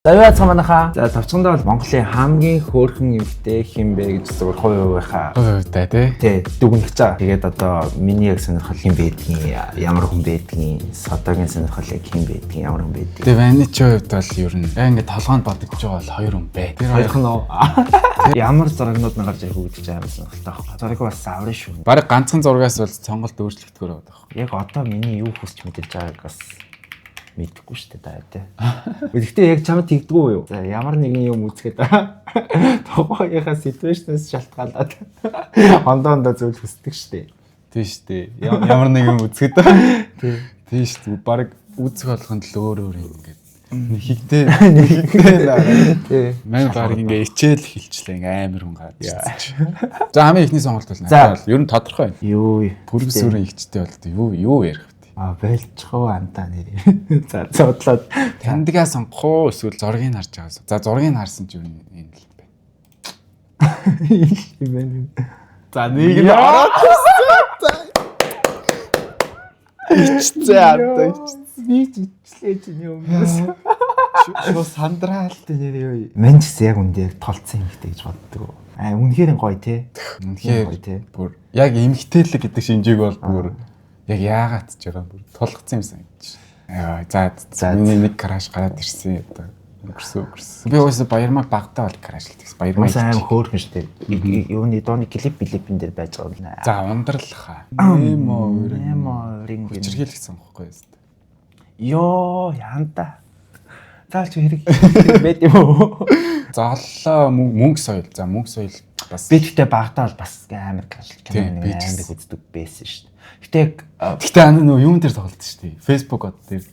За яа цамаанаха. За тавцгандаа бол Монголын хамгийн хөөрхөн эмэгтэй хин бэ гэж зөвхөн хувийнхаа. Хувиудаа тий. Дүгнэж байгаа. Тэгээд одоо миний яг сонирхол хин байдгийн ямар хүн байдгийн, Содогийн сонирхол яг хин байдгийн ямар хүн байдгийг. Тэгээ Ваничийн хувьд бол ер нь яг ингээд толгоонд бодогдож байгаа бол хоёр хүн бэ. Тэр хоёр нь ямар зурагнууд нь гарч ирэх үү гэж амар сонирхолтой байхгүй. Зураг бас аврын шүү. Бараг ганцхан зургаас бол сонголт өөрчлөгдөхөр байгаа байхгүй. Яг одоо миний юу хүсч мэдэрч байгааг бас мэдхгүй шүү дээ тий. Гэхдээ яг чамд тэгдэггүй юу? За ямар нэгэн юм үзэхэд тухайхаа ситүэйшнээс шалтгаалаад хондоондоо зүйл хүсдэг шүү дээ. Тийм шүү дээ. Ямар нэгэн юм үзэхэд тийм шүү дээ. Бараг үзэх болгонд л өөр ингээд нэгтэй тий. Мэн бараг ингээд ичээл хилчлээ ингээд амар хүн гад. За хамгийн ихний сонголт бол надад ер нь тодорхой байна. Юу? Пүргэсүрэн ихчтэй болд юу ярих вэ? Байлчхав антаа нэр. За бодлоод тандгаа сонгох уу эсвэл зургийг харж байгаас. За зургийг харсан ч юу юм л бэ. За нэг нь ороод ичцээ антаа ичцээ. Би ичлээ чинь юм. Шо сандраалтай нэр юу. Мэн ч яг үндэ яг толцсон юмхтэй гэж боддог. Үнэхээр гоё тий. Үнэхээр тий. Бүр яг эмгтээлэг гэдэг шинжээг бол бүр яг яагаад ч байгаа бүр тулгцсан юм санагдаж байна. За нэг краш гараад ирсэн одоо өнгөрсөн. Би өөсөө баярмаг багтаа бол крашлт гэсэн. Баярмаг аим хөөрхөн штеп. Юуны дооны клипэн дээр байж байгаа юм. За ундралхаа. Нэморын чирхийлэх санахгүй юм. Йоо янда. Заалч хэрэг байд юм уу? Золлоо мөнгө соёл. За мөнгө соёл бас би тэгтээ багтаа бол бас амар крашлт кино амар үздэг байсан шүү дээ. Гэтэ нөө юун дээр тоглолт шүү дээ. Facebook од дээр.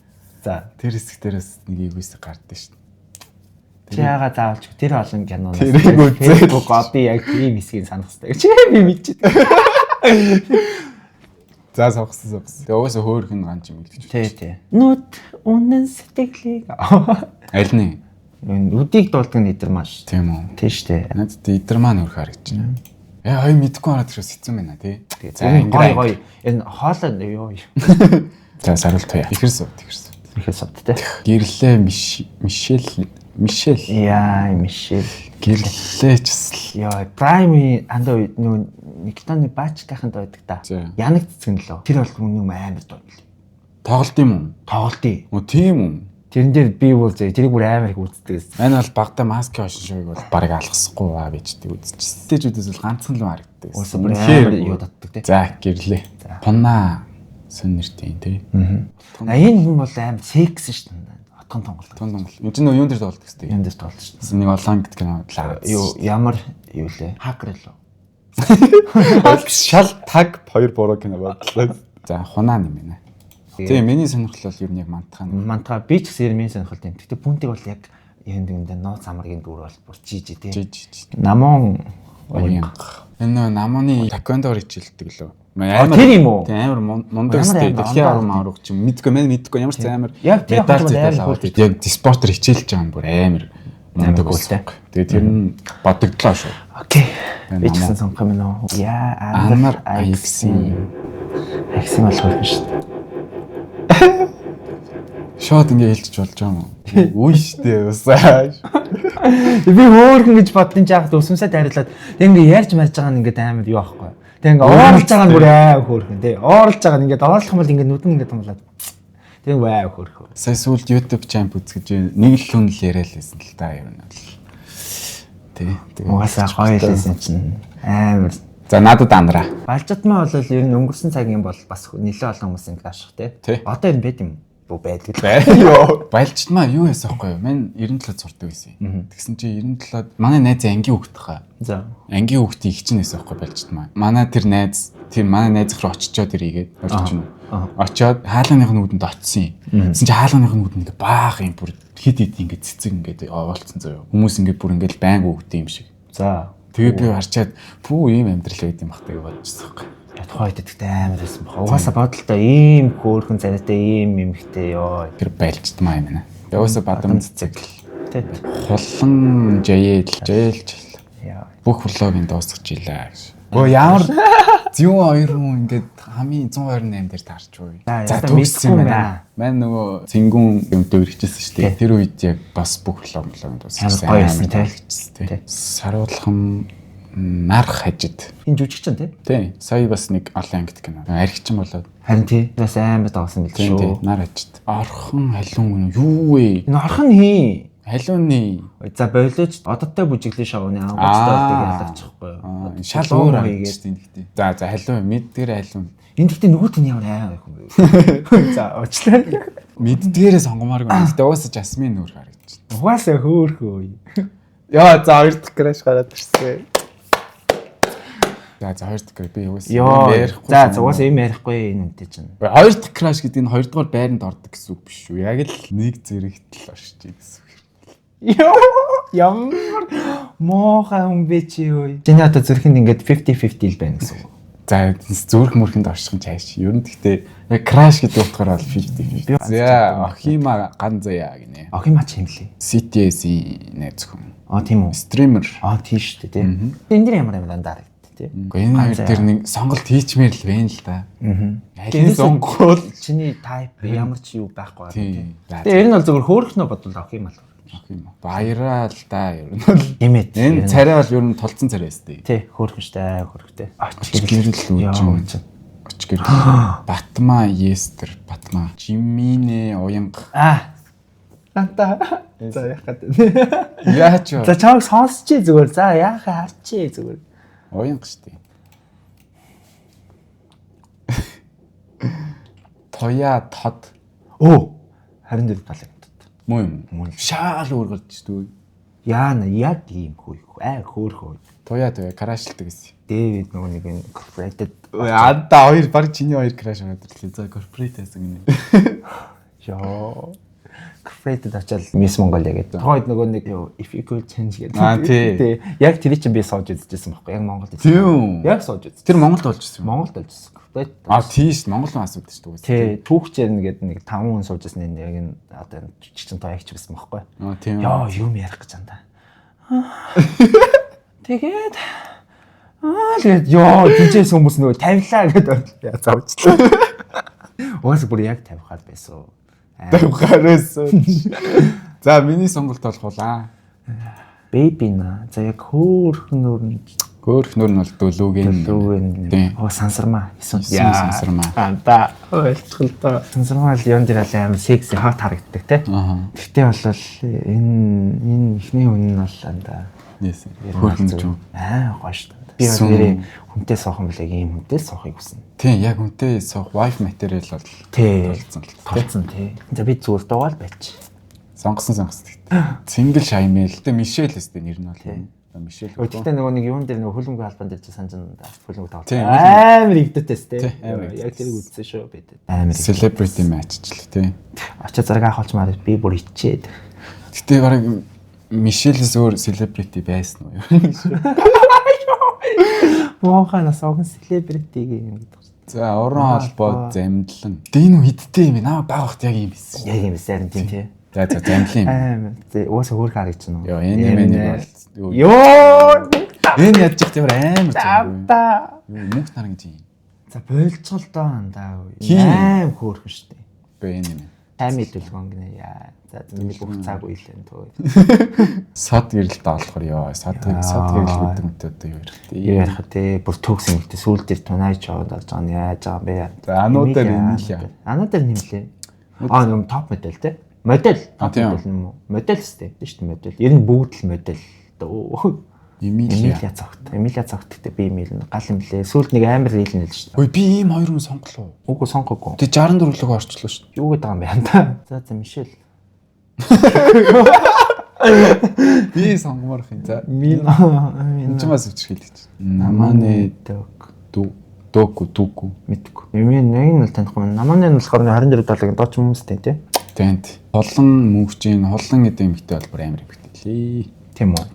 За тэр хэсэг дээрээс нэг ивэс гардыг шүү дээ. Чи яага заавалч тэр олон киноноос Facebook од яг тийм хэсгийг санах хэрэгтэй. Чи би мэдчихэд. За согсон. Тэгээ угаасаа хөөрхөн ганч юм хэлж байна. Тий. Нүд үнэн сэтгэлийг аль нь үдийг дуулдаг нь идэр маш. Тийм үү. Тий штэ. Надад идэр маань өөр харагдаж байна. Хоёр мэдгүй ороод ирээс хэцүү байна тий. За гоё. Энэ хоолой юу. За саруулт туяа. Ихэр сууд. Тий. Гэрлээ Мишель. Яа, Мишель. Гэрлээчсэл. Яа, Prime андаа Никтоны баачтайханд байдаг та. Янаг цэцгэн лөө. Тэр бол юм амар дуу. Тоглолт юм уу? Тоглолтын. Оо тийм үү. Тэрэн дээр би бүр тэрийг бүр амар их үздэг. Энэ бол багтаа маскын хошин шоуг бол барыг алгасахгүй байгаа гэж тэг үзчихсэн. Тэжүүдээс бол ганцхан л харагддаг. Үнэхээр юу татдаг тий. За гэрлээ. Пунаа сон нэртэй тий. Энэ хүн бол амар секс шүү дээ. Отгон тонголт. Энэ чинь юун дээр тоглолт гэсэн. Юун дээр тоглолт шүү дээ. Нэг олон гэдэг кино лаа. Юу ямар юу лээ? Хакер лөө. Шал таг хоёр буруу кино бодлоо. За хунаа юм байна. Тийм миний сонирхол бол ер нь яг мантаа би ч гэсэн миний сонирхол тийм. Гэтэ бүнтиг бол яг энэ нууц амаргийн дүр бол бүр жижи тийм. Намон энэ намоны таквондо хичээлдэг лөө. Тэр юм уу? Тийм амар мундаг сте дэлхийн арам аврах ч юм мэдгүй ямар ч амар медаль аваад яг спортер хичээлж байгаа юм бүр амар мундаг үлтэй. Тэгээ тэр нь бодогдлоо шүү. Окей. Би ч гэсэн сонгох юм нөө. Яа амар X-ийн болохоор шүү дээ. Шот ингэ хэлчих болж байгаа юм уу? Үгүй штэ усаа. Би хөөрхөн гэж бодсон ч яахад өсөмсөд харилаад тэг ингэ ярьж марж байгаа нь ингэ амар юу аахгүй. Тэг ингэ ооролж байгаа нь бүр аа хөөрхөн тий. Ооролж байгаа нь ингэ орлох юм бол ингэ нүдэн ингэ томлоод. Тэг ваа хөөрхөн. Сая сүүлд YouTube champ үзгэж нэг л хүн л яриа л байсан л та юм бол. Тий. Угаасаа гоё хэлсэн чинь амар. За надад андраа. Балжтмаа бол ер нь өнгөрсөн цагийн бол бас нэлээд олон хүмүүс ингэ ашиг тий. Одоо энэ байд юм. Байдаг. Йоо. Байлчтмаа юу яасан вэ? Мань 97-д сурдаг байсан. Тэгсэн чи 97-д манай найз ангийн хүүхэд хаа. За. Ангийн хүүхдийн их чинь яасан вэ байлчтмаа. Манай тэр найз манай найз руу очичоод ирээгээд орчихно. Очоод хаалганых нь нүдэнд очсон юм. Тэгсэн чи хаалганых нь нүдэнд ингээ баах юм бүр хид ингээ цэцэг ингээ оолцсон заяа. Хүмүүс ингээ бүр ингээл байн хүүхдээ юм шиг. За. Тэгээ би харчаад пүү ийм амьдрал байд юм бах гэж бодчихсон юм. Тухайд гэдэгт амар байсан баг. Угаасаа бодолтой ийм хөөрхөн царайтай ийм эмхтэй ёо. Тэр байлчтмаа юм байна. Яваасаа бадам цэцэг. Тэ. Хулан жаэлж. Бүх влогийн дуусгаж илаа гэж. Өө ямар Зүүн хоёр хүн ингээд хамгийн 128 дээр таарч буй. За төгссөн юм байна. Маань нөгөө цэнгүүн өмдөө ирчихсэн шүү дээ. Тэр үед яг бас бүх логд дууссан. Гоё байсан тий. Саруулхан нарх хажид. Энэ жүжигчин тий. Тий. Сая бас нэг олон ангит кино. Архичин болоод. Харин тий. Бас амар давсан бил шүү. Тий. Нар хажид. Орхон халуун юу вэ? Энэ орхон хий. Халууны. За болооч ододтой бүжиглийн шоуны ангуучтай ялгаачихгүй. Шал өөр хийгээд тийм гэхдээ. За халуун мэддгээр халуун. Энд гэхдээ нөгөөт нь ямар аймаг юм бэ? За уучлаа. Мэддгээрээ сонгомоор гэнэ. Гэтэ угаасаа жасмин нүүр харагдчих. Угаасаа хөөхөө. Яа за хоёр дахь краш гараад ирсэн. За хоёр дахь краш би угаасаа ярихгүй. За угаасаа юм ярихгүй энэ үнтэй чинь. Хоёр дахь краш гэдэг нь хоёрдугаар байранд ордог гэсэн үг биш үү? Яг л нэг зэрэгт л оршиж гэсэн үг. Ямар мохаа юм бэ чи юу? Чиний одоо зүрхэнд ингээд 50-50 л байна гэсэн үг. За зүрх мөрхөнд орших нь чааш. Ер нь гэхдээ яг краш гэдэг утгаараа 50-50. За Охима ганзая гинэ. Охима ч юм лээ. CTS найз хүн. Тийм үү. Стример. Тийм шүү дээ тийм. Энэ дэр ямар даа тий. Энэ хоёр дээр нэг сонголт хийчмээр л байна л да. Алин сонгол чиний тайп ямар ч юу байхгүй тий. Тэгээ ер нь бол зөвхөн хөөрхнөө бодвол Охима л. Баяраа л да ер нь бол. Имэд. Энэ царай бол ер нь толцсон царай өстэй. Тий, хөөрхөн штэ, хөөрхтэй. Оч гэрэл үүж. Оч гэрэл. Батма Естер, Батма. Жиминэ уянга. Танта. За яах гээд. Яач вэ? За чамайг сонсчи зүгээр. За яахаа харчи зүгээр. Уянга штэ. Тоя тод. Харин дээр талаа. Муу шаал өөргөлж шүү. Яана яг ийм хөөе. Хөөхөө. Туяа крашилдаг гэсэн. Дэвид нөгөө нэг энэ corporate анда хоёр баг чиний хоёр краш аваад ирлээ. За corporate гэсэн гинэ. Яа. Corporate очил Miss Mongolia гэдэг. Тохойд нөгөө нэг if you could change гэдэг. Тий. Яг тэр чинь би сууж үзчихсэн байхгүй. Яг Монголд. Тийм. Яг сууж үзсэн. Тэр Монголд болж ирсэн. Монголд болж ирсэн. Тийш Монгол хүн асуудаг шүү дээ. Тий, түүхчээр нэгэд нэг 5 хүн суужсэн энэ яг энэ одоо жижигчин тоягч байсан байхгүй. Тийм. Яа, юм ярих гэж андаа. Тэгээд тэгээд дижээс хүмүүс нөгөө тавилаа гэдэг заавчлаа. Уус бүр яг тавихаар байсан. Тавихаар байсан. За миний сонголт болохуулаа. Baby на. За яг хөөхнөр нь нь бол дөлөвгэн. Сансармаа. Сансармаа. Анда ойлцголтой. Сансармаа л юм дээр аим секси хот харагддаг те. Гэхдээ бол энэ ихний хүн нь бол анда. Хөөхнөж юм. Гоё шүү дээ. Би өөрөө хүнтэй суух юм бол яг ийм хүнтэй суухыг хүснэ. Тийм, яг хүнтэй суух wife material бол толцсон тий. За би зүгээр дуугаал байч. Сонгосон. Single shy male. Тэ Мишель өстэй нэр нь бол. Мишель. Өчигдөр нөгөө нэг юун дээр нөгөө хөлбөмбөгийн албан дээр чи санаж хөлбөмбөг тавуулсан. Амар игдэтэс тий. Яг тэрийг үзсэн шүү би. Амар celebrity match ч л тий. Очоо зараг авахулчмаар би бүр ичээд. Гэтэ бараг Мишелээс өөр celebrity байсан уу юу? Мооханаас огн celebrity юм гэдэг. За уран холбоо замдлан. Дийн хидтэй юм аа баг бахт яг юм байсан. Яг юм байсан тий. За замдлын юм. Амар. Уусаа хөөх харагч нь. Йоо энэ бол Йоо! Энэ ядчих тийм амар зам. Мөнх нар гэж юм. За бойлцол доо андаа. Аим хөөрхөн штэ. Бэ энэ. Тайм идүүлгэн гинэ яа. За миний бүх цаг үйлэн төө. Сод гэрэлтэй болохоор ёо. Сод гэрэл гэдэг нь одоо юу ярих те. Бүр төгс юм гэдэг сүүл дээр тунайч яваад орж байгаа нь яаж байгаа бэ? За ануу дээр нэмлээ. Ануу дээр нэмлээ. Юм топ модель те. Модель. Модель сте. Шүү дээ модель. Ер нь бүгд л модель. Эмилия цагт. Эмилия цагт гэдэг би имэйл нь гал юм лээ. Сүүлд нэг амар рил нэлж шүү дээ. Ой би ийм хоёр хүн сонголоо. Үгүй сонгоогүй. Тэг 64 лог орчлоо шүү дээ. Юу гэдэг юм бэ анда? За Мишель. Би сонгомоор хин за. Мин ч бас өвчрхийл гэж. Наманы доку мэдгүй. Эмийн нэг нь л танихгүй. Наманы нь болохоор 24 долларын дооч хүмүүстэй тий. Тэнт. Холон мөвчийн холон гэдэг эмэгтэй бол бүр амар эмэгтэй лээ. Тийм үү.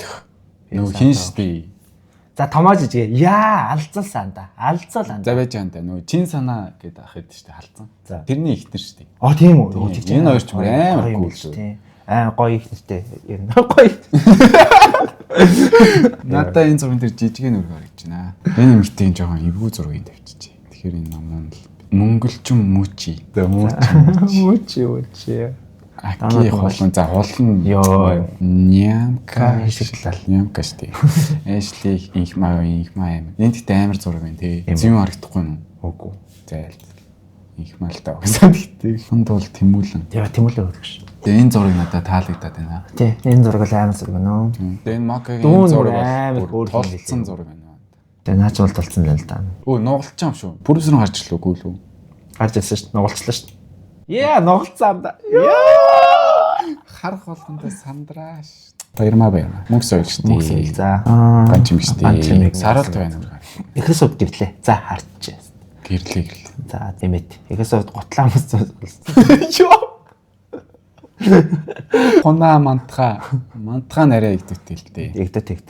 Нөгөө хин штий. За томоож ижгээ. Яа, алцалсан да. Алцал анда. За байж байгаа нөгөө чин санаа гэдэг ах хэд штий халцсан. Тэрний ихтер штий. Тийм үү. Энэ хоёр ч амар гоё шүү. Гоё их нэртэй. Ер нь гоё. Надаа энэ зургийн дээр жижигэн нүрэг харагдаж байна. Энэ эмэгтэй жоохон эвгүй зургийг тавьчихжээ. Тэгэхээр энэ ном нь мөнгөлчүн мөчи. Мөчи. Аки холон за холон ёо нямка хэсэглэл нямка штий. Эшли инх маа аим. Энд ихтэй амар зураг байна тий. Зүүн харагдахгүй юу? Үгүй. Зайл. Инх мал таа гэсэн гэхдээ хүнд бол тэмүүлэн. Яа тэмүүлэн өгдөг ш. Тэгээ энэ зураг надад таалагдаад байна. Тий, энэ зураг л амар зураг байна. Тэгээ энэ макагийн зураг амар толцсон зураг байна. Тэгээ наач бол толцсон л да. Өө нугалч юм шүү. Бүрсрэн гарч ирлээ үгүй лүү. Гарч ирсэн ш. Нугалчлаа ш. Яа, нугалцсан да. Харах болгондоо сандрааш. Баярмаа баярмаа. Мөнгө соёл штий. Мөнгө соёл. За. Ганч юм штий. Саралт байна уу? Ихээс ууд гэрлээ. За харч. Гэрлээ. За тэмэт. Ихээс ууд гутлаа хүмүүс Йоо. Хонаа мантха нарай игдэвтэй л дээ. Игдэвтэй.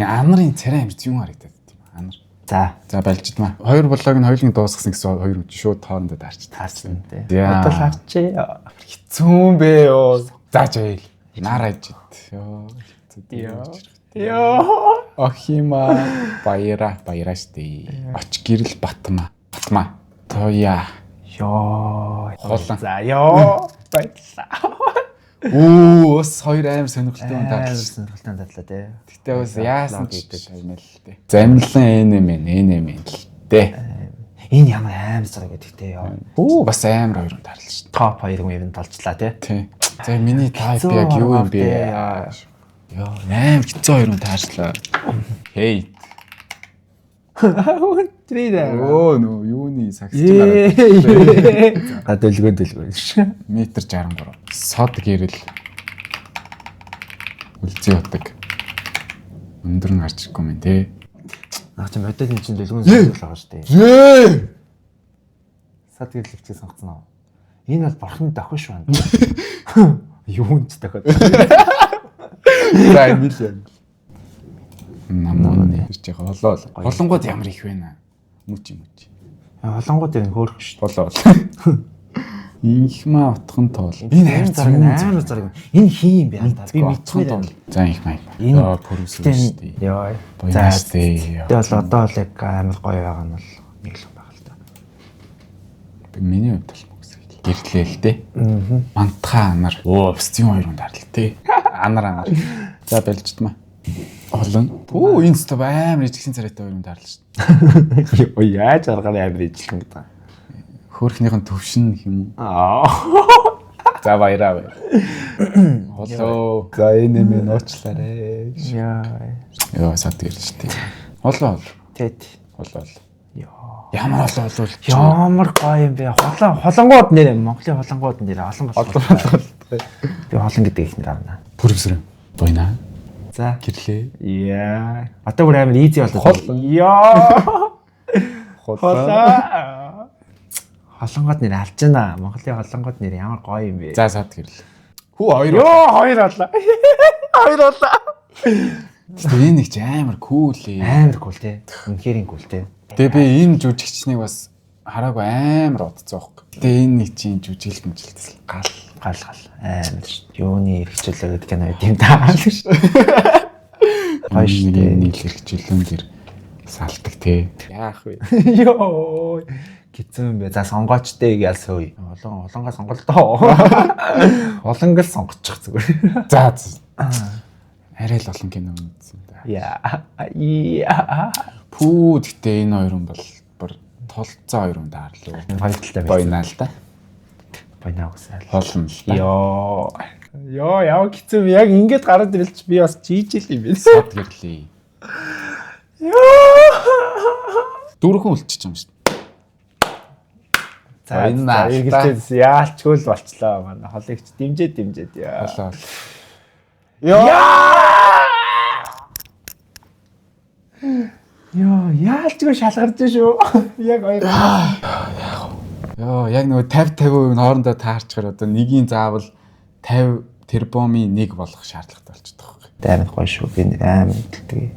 Анарын царай амир зүүн харагдаад тийм анар. За байлжидмаа. Хоёр блог нь хоёулын дуусгасан гэсэн хоёр үгүй шууд тоорондоо таарчсан тий. Бодол авчи. Хэцүүн бэ ёо. За жайл. Нарайжид. Ёо. Охима баяра штий. Оч гэрэл батма. Тоя. Ёо. Холон. За ёо. Баярлаа. Бас хоёр амар сонирхолтой юм даа. Сонирхолтой дадлаа тий. Гэтэ бас яасан ч юм л дээ. Замлан энэмен л дээ. Энэ ямар амар зураг гэдэг тий ёо. Бас амар хоёр юм тарлаа шүү. Топ 2 юм толчлаа тий. За миний тайп яг юу юм бэ? Ёо, амар хэцүү хоёр юм таарчлаа. Хей. Тридэ. Нөө юуны сагсч гараад. Дэлгөө. Метр 63. Сод гэрэл. Үлзий утаг. Өндөр нь гарч ирэхгүй юм те. Наач модел юм чинь дэлгүүн соёл байгаа шүү дээ. Сод гэрэл хвчээ сонгоцсон аа. Энэ бол борхон давхиш байна. Юунд ч дахиад. За энэ л юм. Намын ирж байгаа холоо. Холонгууд ямар их байна. Мүч. Холонгууд энэ хөөрх шүү. Болоо. Инхмаа утхан тоол. Энэ амар зураг. Энэ хин юм бэ? Би мэдчихгүй. За инхмаа. Энэ пүрүстэй шүү дээ. Яа. За тэгээ бол одоо л яг амар гоё байгаа нь бол нэг л байгаа л да. Би миний хувьд л гэрлээ л дээ. Мантха анар. Бас зүүн хоёр хүн дарлаа тий. Анар. За байлждмаа. Олон. Энэ стоп амар ижигсэн царайтай хоёр хүн дарлаа шүү. Яаж аргаар амар ижигсэн гэдэг. Хөөхнийхэн төвшин юм. За баяраа. Холоо. За энэ минь уучлаарай. Яа сад гэрч тий. Холоо. Тэт. Холоо. Ямар олон бол ямар гоё юм бэ? Холонгууд нэр Монголын холонгууд нэр олон болсон. Би холон гэдэг их нэр авна. Пүрвсрэн. Бойна. За гэрлээ. Яа. Одоо бүр амар easy болоод. Яа. Холонгууд нэр алж байна. Монголын холонгууд нэр ямар гоё юм бэ? За сад гэрлээ. Хоёр боллоо. Тэгээ энэ ч амар кул ээ. Амар кул тий. Үнэхээр кул тий. Тэгээ би энэ жүжигчнийг бас хараагүй амар удацсан байхгүй. Тэгээ энэ нэг чинь жүжиглэмжлэлтэй гал амар шүү. Юуны хэрэгчлээ гэдэг кино юм даа шүү. Гоё шүү. Нэг хэрэгчлэн дэр салтдаг тий. Яах вэ? Йоо. Гизэн бэ. За сонгоочтой яасан үе. Олонгоо сонголтоо. Олонгол сонгочих зүгээр. За. Арай л олон кино үзсэн да. Яа. Пүү гэхдээ энэ хоёр хүн бол бүр толцоо хоёр хүн таарлаа. Хоёр талтай байна л да. Байна уусаал. Холно л да. Йоо яа гизэн яг ингэж гараад ирэлч би бас жийжил юм бэ. Сад гэрлээ. Дөрөвхөн үлчиж юм шүү. За энэ эргэлтээс яалчгүй л болчлоо манай холыгч дэмжээд яа. Холоо. Йоо яалчгүй шалгарч шүү. Яг хоёр. Яг нөгөө 50-50% хоорондоо таарчгаар одоо нэгийн заавал 50 тербомын 1 болох шаардлагатай болчиход байгаа юм. Амар гоё шүү. Би нэг амар хэлдэг.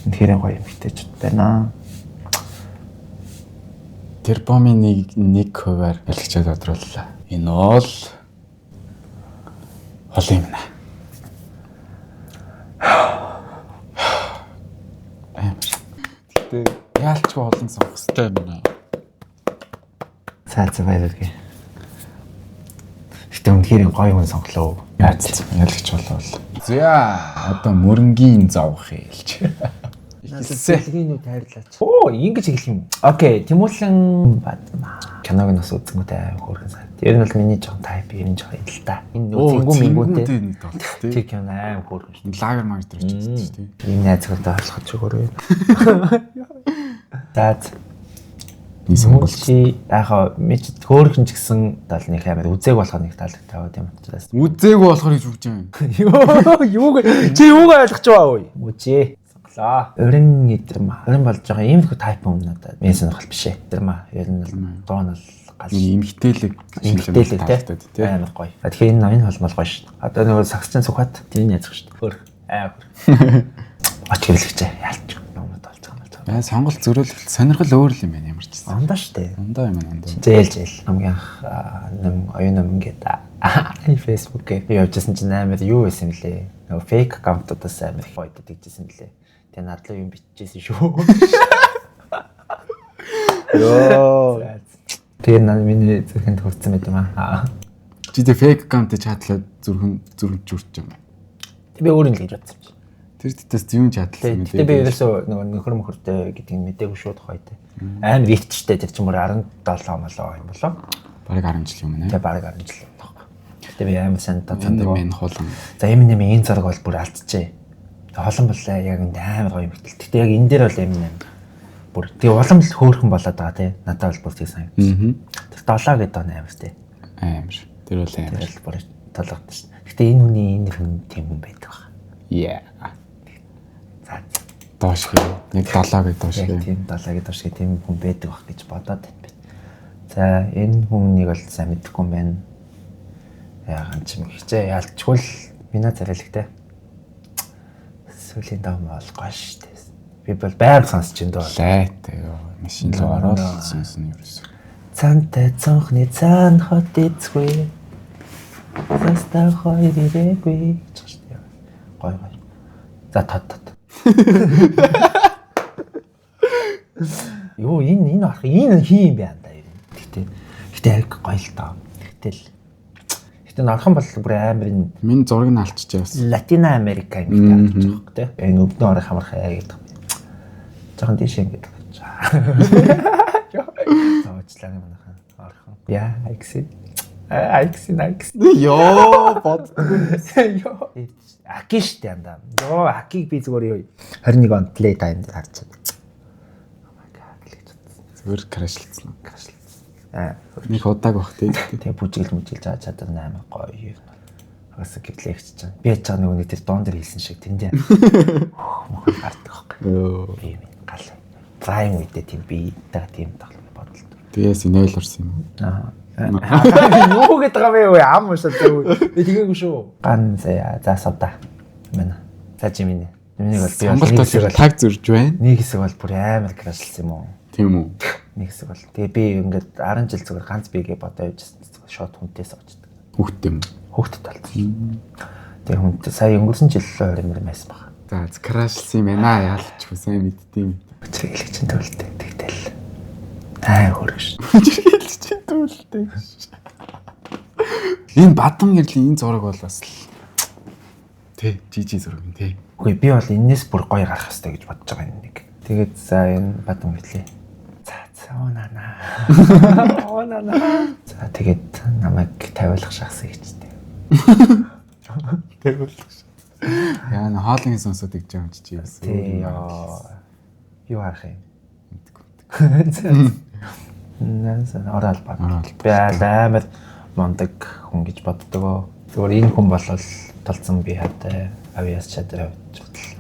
Үнэхээр гоё юм хтэйч байна. Тербомын 1%-аар ялгчаад тодрууллаа. Энэ бол хол юм нэ. Тэ яалчгүй олон сонгох хэрэгтэй юм байна. За баярлалаа. Гэтэ үнэхээр гоё хүн сонглоо. Яац ялгч болов. За одоо мөрөнгийн зовх хэлж. Хэлгийн үү тайрлаач. Оо, ингэж хэлэх юм. Окей, Тэмүүлэн Бадмаа. Киног нь бас үзэнгүүтэй хөөрхөн сайн. Тэр нь бол миний жоохон тайп, ер нь жоохон идэл та. Энэ цэнгүү мингүүтэй нэг тоглолт тий. Тэг кино аим хөөрхөн шүү. Лагер магтэр очсон шүү тий. Энэ найзгуудаа орлох ч өөр юм. За сонголт яхаа мэд хөөрхөн ч гэсэн тал нэг амар үзег болохоор нэг таалаг таваад юм учраас. Үзээгүй болохоор гэж үгж юм. Юуг чи юуг ойлгож байгаа вэ? Үжээ. Сонглоо. Өрн идэрмэ. Өрн болж байгаа ийм их тайп юм надад. Мен сонирхол биш ээ. Идэрмэ. Ер нь доон л гал. Имхтэлэг имхтэлэг тий. Амар гоё. Тэгэхээр энэ холмол гоё шүү. Одоо нөгөө сагсчин сухат тэрний язах шүү. Хөр. Оч хэрэглэгчээ. Яалч. Сонголт зөрөөлөлт сонирхол өөр л юм байна ямар ч гэсэн. Ондоо штэ. Ондоо юм байна ондоо. Зээл. Хамгийн анх оюун ном ингээд Facebook-ээр явжсэн чинь амар юу байсан блэ? Нөгөө фейк аккаунтуудаас амар их ойд дэгжсэн блэ. Тэгээ надлаа юм бичижсэн шүү. Йоо. Тэгээ миний зөвхөн хурцсан байт юм аа. Чи тэгээ фейк аккаунтыг чатлаад зүрхэн журч юм. Би өөр юм л гэж бодсон чи. Тэр дэс юм чадлаа. Тэгээ би ерөөсөө нөгөө нөхөр мөхөртэй гэдгийг мэдээгүй шууд хойд. Амар ихчтэй тэр чинь мөр 17 молоо юм болоо. Бараг 10 жил юм нэ. Тэгээ бараг 10 жил юм байна. Тэгээ би амар сайн тооцоонд мен холон. За энэ зураг бол бүр алдчихжээ. Тэгээ холон боллоо яг энэ амар гоё юм битэл. Гэтэ яг энэ дээр бол M8 бүр тэгээ улам л хөөрхөн болоод байгаа тий. Надад бол бүр тийм санагдсан. Тэр 7 гэдэг он амар тий. Амар. Тэр бол амар. Тэр бүр толгойд шүү. Гэтэ энэ хүний энэ хүн тийм хүн байдаг байна. Yeah. Доош гээ. Нэг 7 гэдэг доош гээ. Тийм 7 гэдэг доош гээ тийм хүн байдаг бах гэж бодоод байна. За энэ хүнийг бол сайн мэдэхгүй юм байна. Яагаад ч юм хичээ ялчгүй л минь царайлагтай. Сүлийн дам болгоо шүү дээ. Би бол байнга сонсч энэ дөө. Лайтай ёо. Машин руу ороод сонсон ерөөсөө. Цантай цонхны цаан хот эцгүй. Саста хоёр ирээгүй. Гой. За тат. Юу энэ арах энэ хий юм байна да ер нь. Гэтэ яг гоё л доо. Гэтэ нархан бол бүр амар энэ минь зургийг нь алччихсан бас. Латин Америк ангид авчих жоох тэ. Энэ өвдөн орын хамархаа гэдэг. Жохон тийш ингэж. Зоочлаа юм манайхан орхон. Яа, Айкси. Йоо, бод. Йоо. Акиш тандаа. Йоо, акиг би зүгээр 21 он плей тайм дээр харж байна. Oh my god гэж бодсон. Зүгээр крашлцсан. Нэг удааг бах тий. Тэгээ бүжиглж чадсан амар гоё юм. Хагас гэвлэгч чана. Би яж байгаа нэг тэр доон дээр хэлсэн шиг тэндээ. Мохол гартах байхгүй. Йоо. Би гал. Prime үедээ тийм би тийм тоглоом бодолт. Тэгээс инээл орсон юм. Аа. Юу гэдэг юм бэ? Ам уушаа зөө. Би тэгээгүй шүү. Ган за савда. Мэнэ. За жиминэ. Миний бол би сонголт бол таг зөрж байна. Нэг хэсэг бол бүр амар крашлсан юм уу? Тийм үү. Нэг хэсэг бол. Тэгээ би ингээд 10 жил зүгээр ганц бигээ бодоо явжсэн. Шот хүнтэй сочдөг. Хүүхдтэй юм. Хүүхдэд болсон. Тэгээ хүнтэй сая өнгөрсөн жил 20 мөр байсан баг. За крашлсан юм байна. Яалчгүй сайн мэддэм. Өчрөглөж чинь төлөлтэй тэгтэл. Хөргөш. Өчрөглөж чинь төлөлтэй. Энэ бадам гэрлийн энэ зураг бол бас л тий жижиг зураг юм тий. Үгүй би бол энэс бүр гоё гарах хэрэгтэй гэж бодож байгаа юм нэг. Тэгээд за энэ бадам гэрлээ. За онана. За тэгээд намайг тавиулах шахсан гэжтэй. Тавиулах. Яа н хоолны сонсоод гэж юм чи бас. Тий юу харах юм. Мэдгүй. Нээсэн орол баг. Би амар мондаг хүн гэж боддог. Зүгээр энэ хүн болол толцсон би хаатай авиас чадраа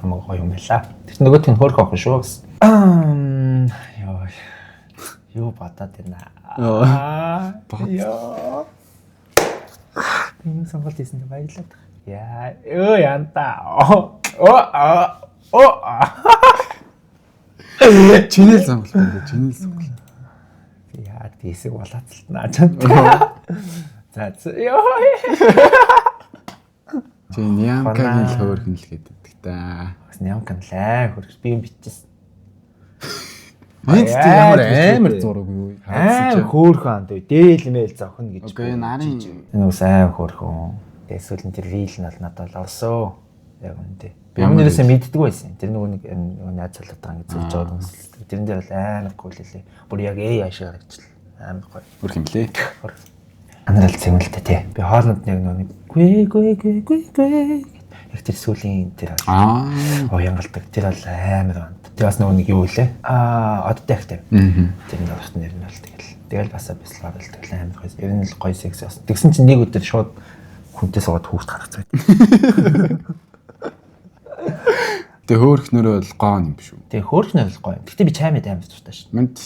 хамаагүй гоё юм байла. Тэр нөгөөт нь хөөрх охин шүү бас. Юу бодоод байна. Яа. Энэ сонголт хийсэн баярлалаа. Яа, янта. Чинэл сонголт байна. Чинэл сонголт. Яа, тийсэг болоцолтнаа за ёо. Чи нямкагийн л хөөрхөн л гэдэг та. Бас нямкан лай хөргөж би юм бичсэн. Энд тийм амар зураг юу? Хөөхөн анд дээлмэл зохино гэж. Окей, нарын энэ ус хөөхөн. Эсвэл тэр рил нь бол надад орсон. Яг үнэндээ. Би өмнөөсөө мэддэггүй байсан. Тэр нөгөө нэг найз залуутай ингэ зөвж байгаа юм. Тэрэн дээр бол амар гоё лээ. Бүр яг AI шиг харагдчихлаа. Амар гоё. Бүр хэмлээ. Анарал зэмэлтэй тий. Би хоолнд яг гүй. Яг тэр сүлийн тэр янгалдаг. Тэр бол амар байна. Тэр бас нөгөө нэг юу лээ? Одтой ихтэй. Тэр нэг орхт нэр нь бол тэгэл бас бясалгаар л тэгэл амар гоё. Ер нь л гоё секс бас. Тэгсэн чинь нэг өдөр шууд хүнтэй суугаад хүүхд гаргацгаа. Тэгээ хөөхнөрөө бол гоо юм биш үү? Тэгээ хөөхнөр бол гоё. Гэтэ би чаймд амар дуртай шин. Мэнт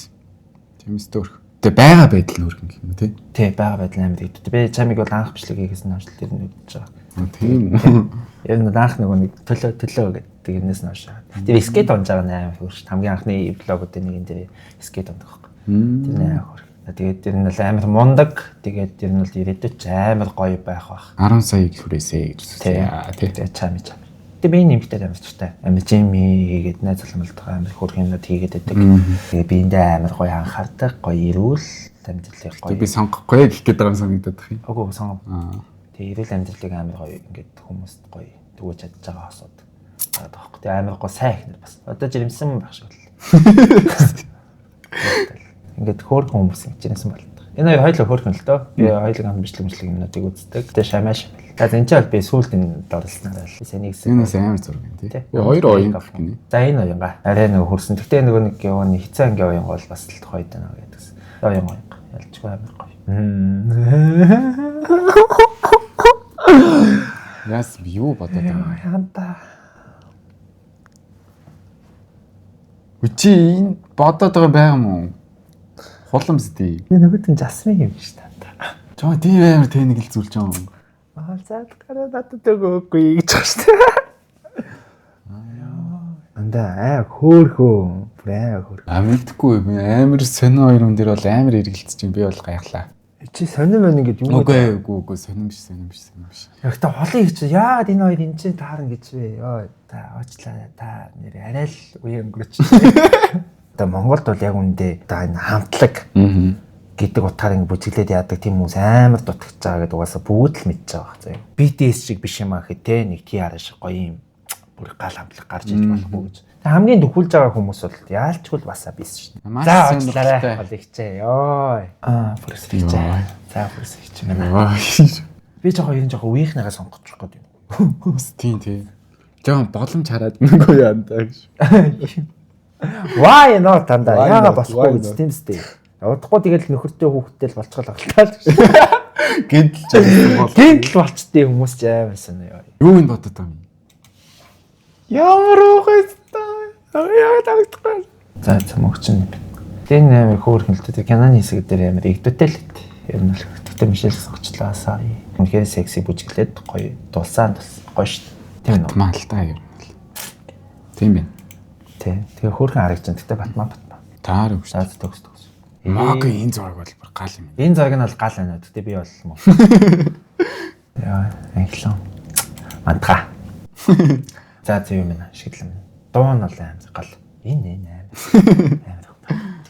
тиймээс дөөрх. Тэгээ байгаа байдал нь хөөхн юм тий. Тий, байгаа байдал амар дэгдээ. Би чаймыг бол анх бичлэг хийхээс нь хойш тэр нь үдчихэж байгаа. Тийм үү. Ер нь анх нөгөө нэг төлөө гэдэг юмнээс нь хойш. Тэр скейт онж байгаа амар хөөрч. Хамгийн анхны блогуудын нэг энэ дээр скейт ондог байхгүй. Тэр нээр хөөрч. Тэгээд тэр нь бол амар мундаг. Тэгээд тэр нь бол ирээдүйд амар гоё байх бах. 10 сая хүрээсэй гэж үзсэн. Тий. Тэгээд чами. Тэгээ би нэмэгтэй амар туртай. Амар жими хийгээд найз залмалтайгаа амар хөрх юмнууд хийгээд байдаг. Тэгээ би эндээ амар гоё анхаардаг, гоё ирүүл амьдралыг гоё. Би сонгохгүй гэх гээд байгаа юм санагдаад байна. Үгүй сонгоо. Тэгээ ирүүл амьдралыг амар гоё ингээд хүмүүст гоё түгэж чадж байгаа асууд. Таахгүй. Тэгээ амар гоё сайн ихнэр бас. Одоо жирэмсэн байх шиг л. Ингээд хөөрхөн хүмүүс жирэмсэн болдог. Энэ хоёр хоёулаа хөөрхөн л дөө. Би хоёулаа хамт бичлэг юмнуудыг үздэг. Тэгээ шамааш. За энэ ч бол би сүүлд энэ дорлснараа л сэнийг энэс амар зураг юм тий. Хоёр оюун гинэ. За энэ оюунга арай нэг хөрсөн. Гэтэ нөгөө нэг яваа хэцээ анги оюунга бол бас л тухайд байна гэдэгс. Оюун оюунга ялчгүй амар гоё. Яс би юу бодоод байна. Янта. Үчи энэ бодоод байгаа байг юм уу? Хуламсдий. Энэ нөгөөтэн жасмын юм шүү дээ. Жоо тийм амар тэнэг л зүйлж байгаа юм. Заад гараа надад өгөөгүй гэж байна шүү дээ. Анда хөөхөө. Хөөхөө. Амилдаггүй би амар сонио хоёр хүн дээр бол амар эргэлцэж юм. Би бол гайхлаа. Чи сонирм байна гэдэг юм уу? Үгүй сонирм биш. Яг та холын гэж яагаад энэ хоёр энэ чинь таарна гэж вэ? Йоо та уучлаа та нэр арай л үе өнгөрч. Одоо Монголд бол яг үндэ одоо энэ хамтлаг гэдэг утгаар ингэ бүжиглээд яадаг тийм хүмүүс амар дутагч байгаа гэдэг угаасаа бүгд л мэдж байгаа хэрэг. BTS шиг биш юм аа гэхэ те нэг TR шиг гоё юм бүр гал хамтлаг гарч иж болохгүй гэж. Хамгийн дөхүүлж байгаа хүмүүс бол яалчгүй бас биш шин. За уучлаарай холигчээ. Йоо. Бүрсэж. За бүрсэж байна. Би жоохон ер нь жоохон үеийнхнийгаа сонгочих гээд юм. Тийм. Жоохон боломж хараад нүгөө яа гэж. Why not тандаа яага болохгүй гэж тийм сте. Удахгүй тэгэл нөхөртэй хүүхдтэй л болцгол агтал. Гэнтл болчтой хүмүүс ч амар санаа. Юу энэ бодод байгаа юм? Ямар уухайстай. Яа тавигдахгүй. За мөгчин. Тэн амар хөөрхөн л дээ. Киноны хэсэг дээр амар игдүүтэй л дээ. Ер нь л гэхдээ Мишель согчлаа сая. Үнэхээр секси бүжиглээд гоё дулсаан гоё шүү дээ. Тийм үү? Маалтай ер нь. Тийм байна. Тэгээ хөөрхөн харагдсан. Гэтэ Батман. Таар үг шүү. За төгс. Маг энэ зураг бол бүр гал юм. Энэ зураг нь бол гал байна. Гэтэ би бол мөн. Яа, англиан. Мантга. За тийм юм шиглэн. Дуун бол амар гал. Энэ амар.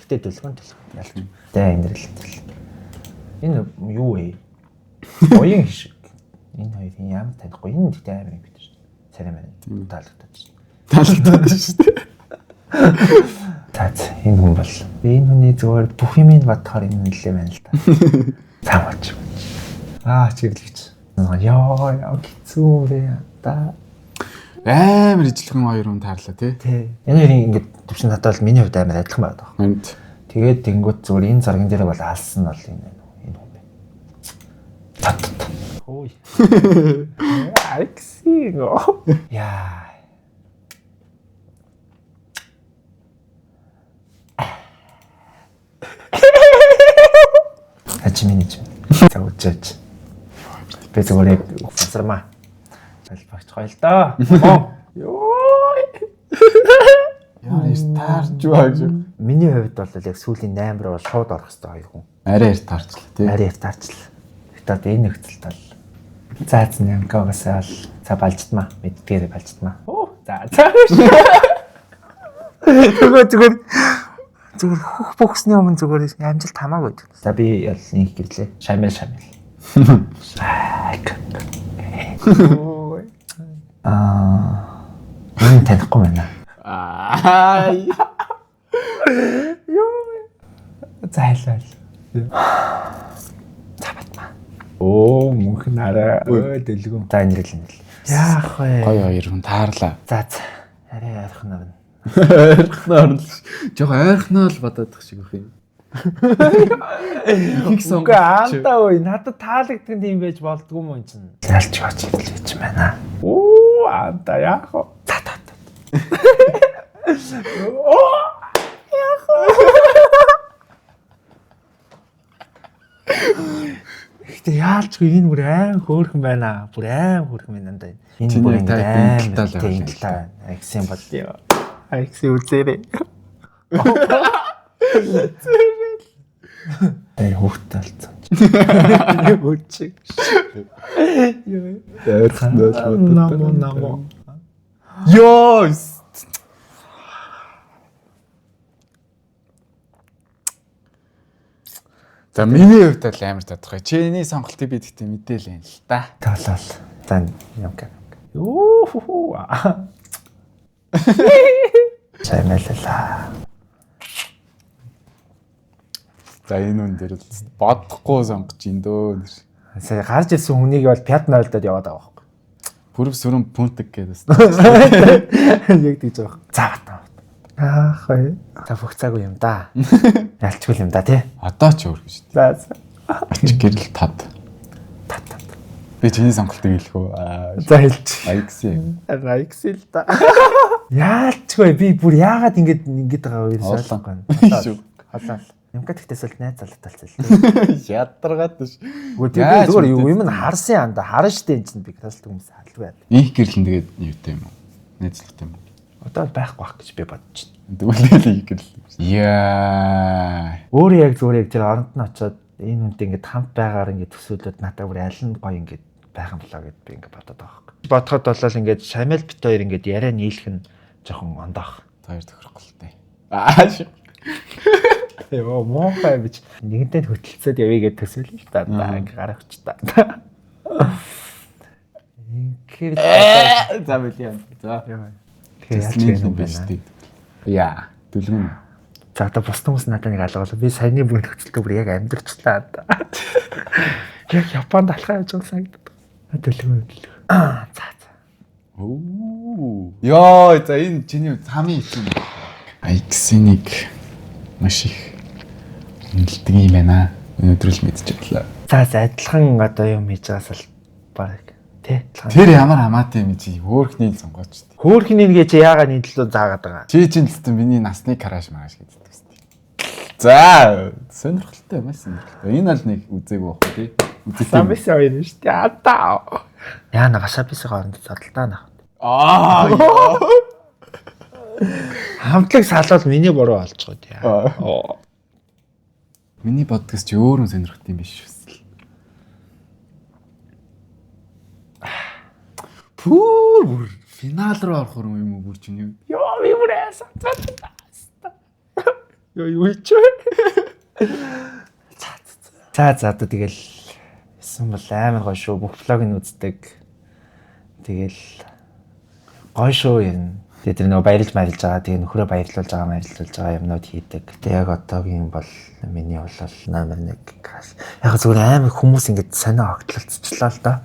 Гэтэ дөлгөн ялч. Тэ инэрлэлтэл. Энэ юу вэ? Оюун шиг. Энэ хоёрын ямар танихгүй. Энэ тэгтээ амар юм бид шүү. Сарай маань таалагдаад шүү. Таац энэ хүн бол энэ хүний зүгээр бүх юм бодохоор энэ нэлээ байна л да. Цаач. Чиглэж. Яа хэцүү бэ та. Амар ижлэгэн хоёр хүн таарлаа тий. Энэ хоёрын ингээд төвшин надад бол миний хувьд амар адилхан байдаг. Тэгээд тэнгуут зүгээр энэ зурган дээр бол алсан бол энэ хүн байна. Хөөе. Аксиго. Яа. Ачмини. За үчээч. Би зүгээр фасарма. Албагч гоё л доо. Йоо. Яа, таарч байгаа гэж. Миний хувьд бол яг сүүлийн 8 руу шууд орох хэрэгтэй хоёр хүн. Арай таарчлаа тий. Арай таарчлаа. Гэтэ энэ нөхцөлд бол заац нэмгээс л за балжтмаа. Мэддгээр балжтмаа. За. Зүгээр зүгээр хөх бөхсний өмнө зүгээр амжилт хамаагүй. За би ял нэг гэрлээ. Шамил. Энэ танихгүй байна. Зайлал. Табатма. Оо мөнх нараа дэлгүн. За энэ л. Яах вэ? Гоё хоёр хүн таарлаа. За. Арай ярих нэг. Ойрхноор л жоо ойрхноо л бодоод их шиг байх юм. Их сонгоо аантаа ой надад таалагддаг юм байж болдгүй юм чинь. Ялч бач хэлж байна. Оо аантаа яах вэ? За. Оо яах вэ? Гэтэ яалчгүй энэ бүр аим хөөрхөн байна. Бүр аим хөөрхөн байна даа. Энэ бүр аим тал. Аксен болдё. Аксен үзээрэй. Эй хөөхтэй алцсан. Хөөгчиг. Намо. Ёо. За миний хувьд л амар тодорхой. Чиний сонголтыг би тэгтээ мэдээл юм л да. Талал. За юм гэ. Юу. Саймэлла. За энэ үн дээр л бодохгүй сонгож ин дөө. Сая гарч ирсэн хүнийг бол пятна ойлдоод яваад байгаа байхгүй. Бүрв сүрэн пунтик гэдээс. Яг тийж байгаа. За батаа. Хай. За бүх цаг юм да. Ялчгүй юм да тий. Одоо ч өөр гэж. За. Ач гэрэл тад. Би чиний сонголтыг хэлэх үү? За хэлж. Айкс л да. Яалчгүй би бүр яагаад ингэж байгаа вэ ойлгохгүй. Халаа. Ямка тэгтээсэл найз залуутай талцал. Ядаргаад ш. Зүгээр юм харсан анда харна штэ энэ чинь би тасалт хүмүүс халдгүй байд. Их гэрлэн тэгээд юутай юм уу? Найзлахтай юм уу? Одоо байхгүй бах гэж би бодож байна. Тэгвэл их гэрэл. Яа. Өөрөө яг зүгээр яг тэр оронд нь очиод энэ үнтэй ингээд хамт байгаар ингээд төсөөлөд надад бүр аль нь гоё ингээд байх юм болоо гэд би ингээд бодоод байгаа хэрэг. Бодоход болол ингээд Шамил бит хоёр ингээд яриа нийлэх нь жоохон ондоох. Хоёр тохирохгүй л тээ. Ааш. Яа моохай бич нэгэнтэй хөтөлцөөд явъя гэж төсөөлөл л та ингээ гарах ч та. Ингээд за билээ. За. Тэгэхээр яаж юм бэ? Яа, дүлгэн. За одоо бус хүмүүс надад нэг алгуулаа. Би саяны бүгд хөтөлтөө бүр яг амьдрчлаа. Яг Японд алхаа явж байгаа санагдав. Дүлгэн. За. Оо. Яа, за энэ чиний хамгийн их юм. Айксиник маш их нэлдэг юм байна. Өнөөдөр л мэдчихлээ. За адилхан одоо юм хийж байгаас л баг тий. Тэр ямар хамаатай юм чи хөөхний сонгооч. Хөөхний нэгэ чи яагаад энэ төлөө заагаад байгаа? Чи чинь л тийм миний насны караш мараш гэдэг үстэй. За сонирхолтой юм аа. Энэ аль нэг үзээгүй бах тий. Үзсэн биш хоёр нь шүү дээ. Атаа. Яа нагашабисыг оронд зодтолтой нах. Хамтлаг салвал миний буруу болж байгаа тий. Миний подкаст чи өөрөө сонирхт юм биш үсэл. Пүүр финал руу орох юм уу бүр чиний? Йоо би бүр яасан. Йоо юу ч. За одоо тэгэл эсвэл бол амар гоё шүү. Бүх влог нь үздэг. Тэгэл гоё шүү юм. Тэгээд тэр нөгөө баярлж байгаа. Тэгээд нөхрөө баярлуулж байгаа юмнууд хийдэг. Тэгээд яг одоогийн бол миний бол номер 1 краш. Яг зүгээр амар хүмүүс ингэж сонио огтлолцчлаа л доо.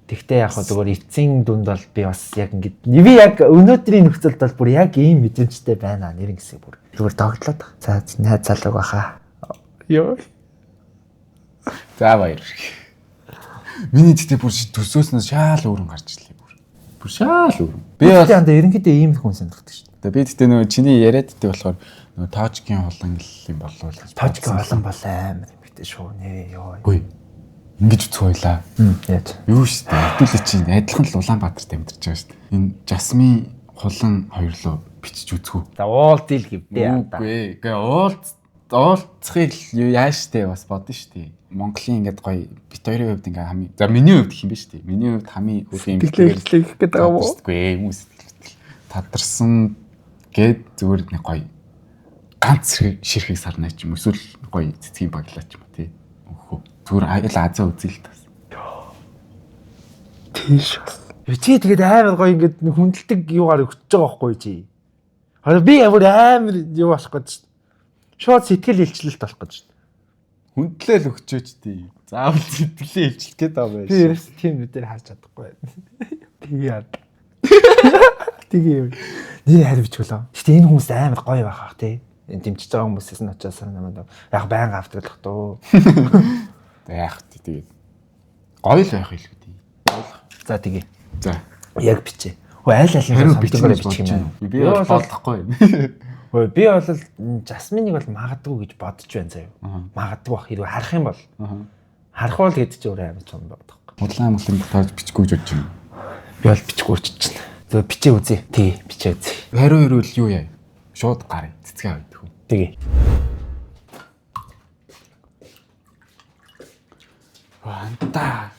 Тэгтээ яг зүгээр эцсийн дүнд бол би бас яг ингэж би яг өнөөдрийн нөхцөлд бол бүр яг ийм мэдрэмжтэй байна. Нэр ингэсээ бүр зүгээр догтлоод. За найз залууг баха. Йоо. За баяр. Миний тэгтээ бүр төсөөснөөс шаал өөрөн гарч ирлээ бүр. Бүр шаал өөрөн. Би бол янда ерөнхийдөө ийм хүн сонирхдаг шүү дээ. Би тэгтээ нөгөө чиний яриад дтээ болохоор нөгөө Тожкийн холон юм болов. Тожкийн холон бол амар юмхтэй шүү нэ ёо. Хөөе. Ингэж үцх байлаа. Яаж. Юу шүү дээ. Хэдүүлээ чинь адилхан л Улаанбаатарт амьдарч байгаа шүү дээ. Энэ Жасмин холон хоёрлоо бичиж үзхүү. За уул дийл гэвдээ яа та. Үгүй. Гээ уулзахыг яаж штэ бас бодно штэ. Монголын ингээд гоё бит хоёрын хувьд ингээ хамгийн за миний хувьд гэх юм биш үү? Миний хувьд хамгийн хөөх юм хэлэх гээд байгаа юм уу? Үгүй хүмүүс тадарсан гээд зүгээр нэг гоё ганц ширхэг сарнаа ч юм эсвэл гоё цэцгийн баглаа ч юм уу тий. Өөхөө. Зүгээр аял азаа үзэл тас. Тийш. Чи тэгээд амар гоё ингээд хүндэлдэг юугаар өгч байгаа байхгүй чи. Харин би амар юу болох гэж шүү. Шууд сэтгэл илчлэлт болох гэж шүү. Хүндлэл өгчөөч тий. Заавал сэтгэлээ илчлэх гээд байгаа байж. Би ерөөс тийм нүдээр харж чадахгүй. Тэгээд тэгээ нэр харь бичгүүлээ. Гэтэ энэ хүмүүс амар гоё байхах тий. Энэ дэмжиж байгаа хүмүүсээс нь очиад санаа яг байнга автгалах дөө. Яг тэгээд гоё л байх илүү тий. За тэгээ. За. Яг бичээ. Хөө аль аль бичих юм. Би болохгүй. Хөө би бол Жасминыг бол магадгүй гэж бодож байна заяа. Магадгүй бах хэрэг харах юм бол. Харах бол гэдэг чи өөрөө амар том бодох. Удлаа амгалан тооч бичихгүй гэж бодож байна. Би бол бичихгүй ч чинь. За бичээ үзье. Тий, бичээ үзье. Хариу ирвэл юу яа? Шууд гарыг цэцгээ авдаг хөө. Тэгээ. Ванта.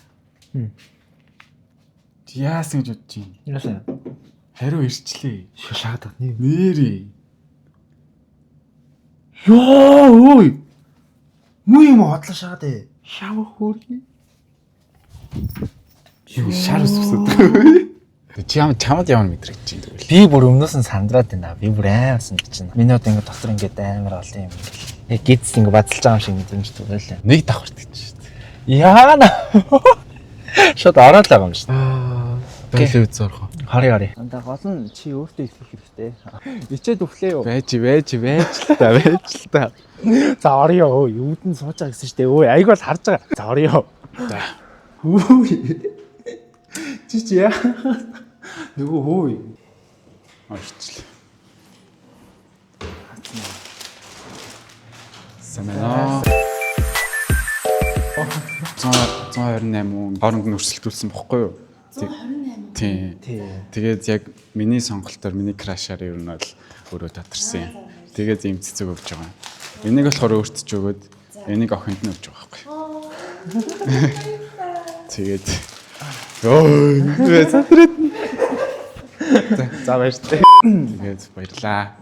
Яасан гэж бодож байна? Яасан? Хариу ирчлээ. Шахаад нэг. Нэрээ. Ёо ой. Муу юм хотлоо шахаад ээ. Шав хөөргий. Юу шар усвсаад. Чамд явна мэдрэж чинь тэгвэл. Би бүр өмнөөс нь сандраад байна. Би бүр амар сандрч байна. Миний одоо ингээд дотор ингээд амар олон юм. Яг гидс ингээд бадалж байгаа юм шиг мэдэрч түгэлээ. Нэг давхарт гэж шүү дээ. Яана. Шот ороод л байгаа юм шүү дээ. Байлээ үзээрхөө. Хари. Анда гол нь чи өөртөө их хэрэгтэй. Ичээд өглөө юу? Байж л та. За орё өө. Юудэн сууж байгаа гэсэн шүү дээ. Өө айг бол харж байгаа. За орё. За. Хүү. Чи яа. Нөгөө хөөе. Орчлаа. Самена. 128 хооронд нь өрсөлдүүлсэн бохгүй юу? 128. Тийм. Тэгээд яг миний сонголтоор миний крашаар ер нь бол өөрөө татарсан юм. Тэгээд ийм цэцэг өгч байгаа. Энийг болохоор өөртөж өгөөд энийг охинд нь өгч байгаа байхгүй. Тэгээд ёо затраад. За баярлалаа. Тэгээд баярлаа.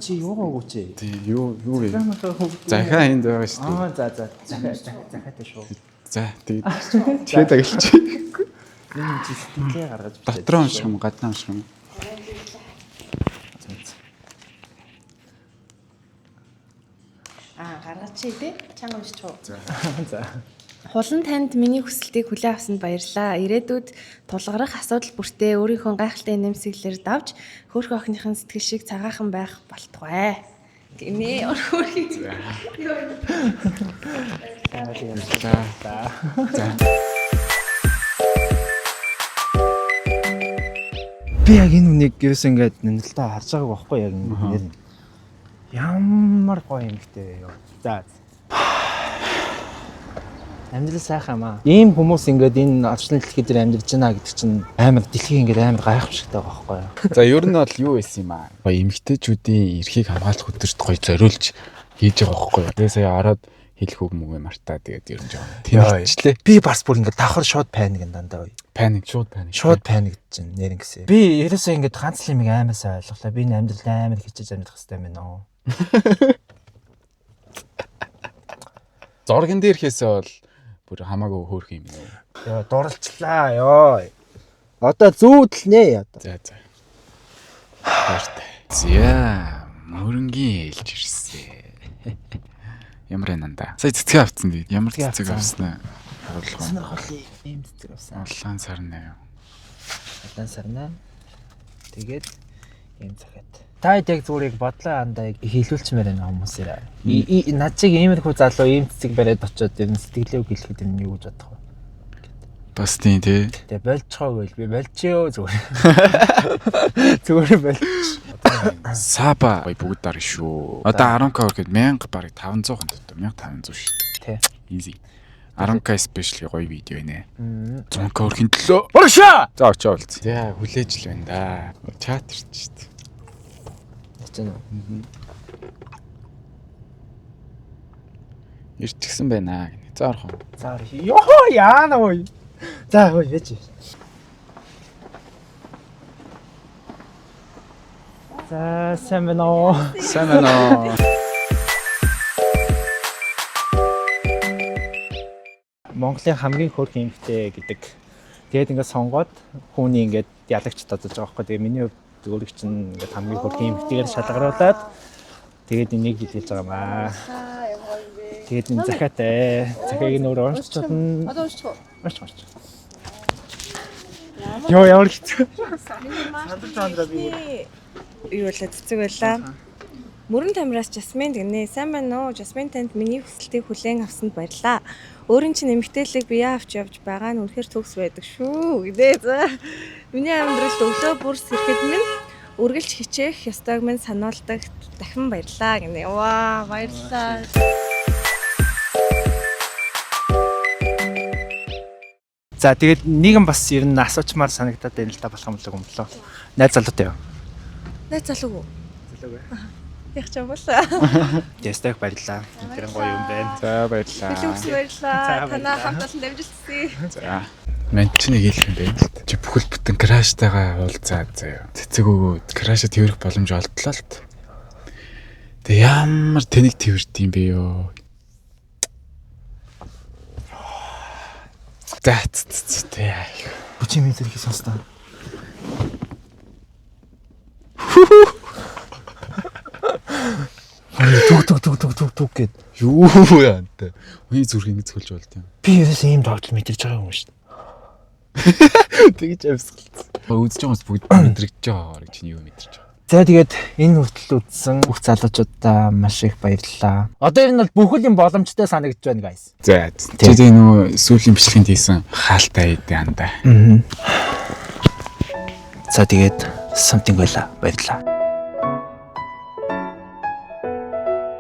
Чи юугаа өгөөч? Тий, юу гээ. Захаа энд байгаа шүү дээ. Захаатай шүү. За, тэгээд тэгээд ажилч. Энэ чи сэтгэлээ гаргаж бичээ. Дотроо унших юм, гаднаа унших юм. Гаргаач тий. Чанга уншиж уу. За. Хулан танд миний хүсэлтийг хүлээн авсанд баярлалаа. Ирээдүйд тулгарах асуудал бүртээ өөрийнхөө гайхалтай нэмсэглэлээр давж хөөрхөн охиныхын сэтгэл шиг цагаахан байх болтугай. Гинэ өөрхөөрхий. Би яг энэ үнийг ерөөс ингээд нэлээд харж байгааг байхгүй яг нэр. Ямар гоё юм гэдэг ёо. За. Амьдрал сайхан маа. Ийм хүмүүс ингээд энэ орчлон дэлхий дээр амьдарч байна гэдэг чинь амар дэлхийг ингээд амар гайхамшигтай байгаа байхгүй юу? За ер нь бол юу байсан юм аа? Гоё эмгтээчүүдийн эрхийг хамгаалах өдөрт гоё зориулж хийж байгаа байхгүй юу? Тэгээ сая ороод хэлэх үг мөгөө мартаа тэгээд ер нь жоо. Тэмэрчлээ. Би бас бүр ингээд давхар шууд паник дандаа бай. Паник, шууд паник. Шууд паник чинь нэрэн гэсэн. Би ерөөсөө ингээд ганц л юм амар сайн ойлголоо. Би энэ амьдрал амар хичээж амьдрах хэрэгтэй юм байна. Зурган дээр хийсээ бол бүр хамаагүй хөөрх юм уу? Яа дурлцлаа ёо. Одоо зүүдлнэ одоо. За. Баяртай. За, мөрөнгийн ээлж ирсэн. Ямар нандаа. Сая цэцэг авцсан дээ. Ямар цэцэг авсан аа? Харуулах. Сонирхолтой ийм цэцэг авсан. Улаан сарна юу? Улаан сарна. Тэгээд ийм цагаат. Та яг зүгээр яг бодлоо андаа яг хийлүүлчмээр байна хүмүүсээр. Над чиг иймэрхүү залуу ийм цэцэг бариад очиод ер нь сэтгэлээ гэлэхэд юм юу гэж бодох вэ? Бас тийм тий. Тэгээ болцохоо гэвэл би болчихё зүгээр. Зүгээр болч. Саба гоё бүгд дараа шүү. Одоо 10k гэхэд 1000 барыг 500 хондог. 1500 шүү. Тий. Easy. 10k special гоё видео нэ. 100k өрхийн төлөө. Оршоо. За очоо болц. За хүлээж л байна да. Чат ирч шүү дээ. Ячаа. Ирчихсэн байна гэнэ. За орох уу. За ёо яана ой. За ой яж. За сайн байна уу? Сайн байна уу? Монголын хамгийн хөөрхөн эмэгтэй гэдэг. Тэгээд ингээд сонгоод хүүний ингээд ялагч тодож байгаа байхгүй. Тэгээд миний хувьд өөрийг чинь ингээд хамгийн хөөрхөн эмэгтэйгээр шалгаруулад тэгээд энийг хэлж байгаа юм аа. Тэгээд энэ захаатай. Захааг нь өөрөө уншиж чадна. Одоо уншчих уу? Уншиж. Йоо ямар хэцүү. Сандрал сандрал би. Юу болоо цэцэг байлаа. Мөрөн тамираас Жасмин гинэ. Сайн байна уу? Жасмин танд миний хүсэлтийг хүлээн авсанд баярлалаа. Өөрийн чинь эмгтээлийг бие авч явж байгаа нь үнэхээр төгс байдаг шүү. Гээ. За. Миний амьдралд өглөө бүр сэрэхэд минь үргэлж хичээх ёстойг минь сануулдаг. Дахин баярлалаа гинэ. Ваа, баярлалаа. За тэгээд нэгэн бас ер нь асуучмаар санагдаад байна л да болох юм болоо. Найз залуутай юу? Найз залуу уу? Залуугүй. Яг ч юм болоо. Ястайг баярлаа. Тэр гоё юм байна. За баярлаа. Хэлүүс баярлалаа. Танаа хамт олон дамжилтсий. За. Манд чи нэг хэлэх юм байна л та. Чи бүхэл бүтэн краштайгаа уулзаад заяа. Цэцэг өгөөд краша тэрэх боломж олдлоо л та. Тэг ямар тэнэг тэрт юм бэ ёо. Тэ. Бүчи минь зэрэг сонстоо. Туг гэд. Юу яа та. Үний зүрх ингэ цөлж болд юм. Би ерөөс ийм тогтол мэдэрч байгаа юм шүү дээ. Тэгж авсгалцсан. Үзэж байгаас бүгд мэдрэгдэж байгаа гэж чиний юу мэдэрч байгаа. За тэгээд энэ хүртэл үзсэн бүх залуучуудаа маш их баярлалаа. Одоо ер нь бол бүхэл юм боломжтой санагдж байна guys. За чи нөгөө сүүлийн бичлэгэнд хийсэн хаалтай идэ андаа. За тэгээд something байла баярлалаа.